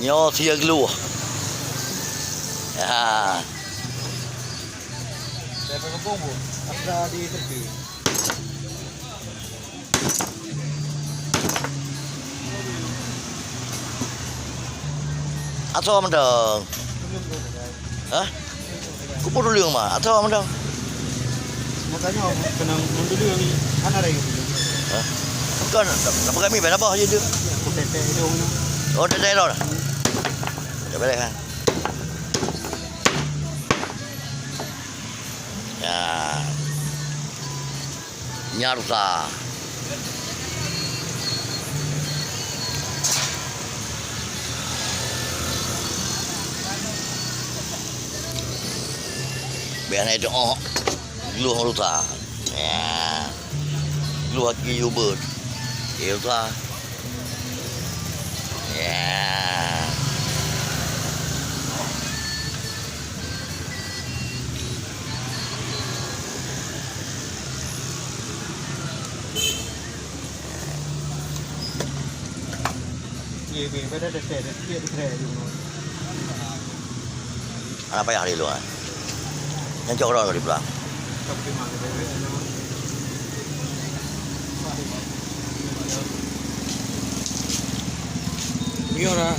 Nyo sia gelu. Ya. Saya pakai bumbu. Ada di tepi. Atau apa dong? Hah? Kupu dulu yang mah? Atau apa dong? Makanya kena mendulu yang mana lagi? Hah? Bukan, apa kami berapa aja tu? Tete hidung. Oh, dah dah. Dah balik kan? Ya. Nyarta. Biar itu oh, gluh ruta. Ya. Gluh hati ubud. Ruta. Ya. Iya, beda ada tete, dia ada di mana? Apa yang hari luar? Yang cok orang di belakang. Tapi mana beda? Ini orang.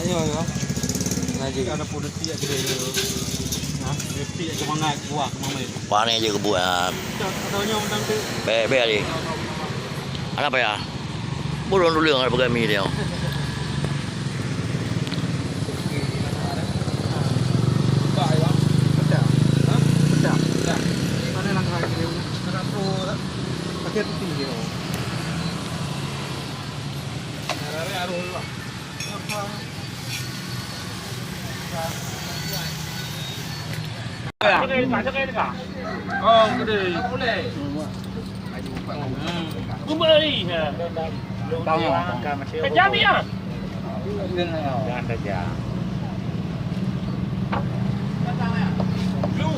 Ngaji ada pun tiap gede. Nah, tiap cuma naik buah kemana itu? Panen je kebuat. Katanya undang tu. Be ali. Apa ya? Burung dulu yang ada kami dia. Pakai tinggi oh. Narare aruh lah. Oh, gede. Boleh. Kembali. Tahu. Kejam ya. Jangan saja. Lu.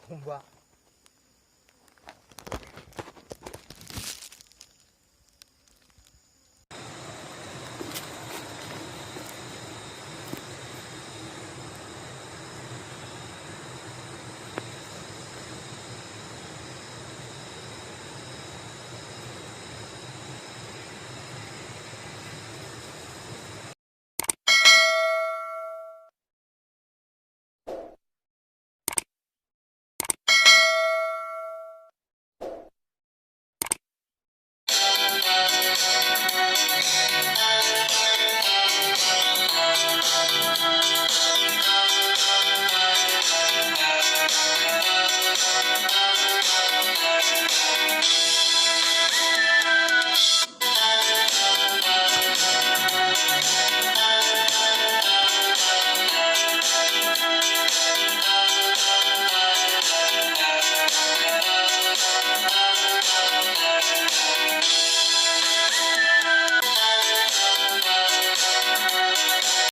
Kumba.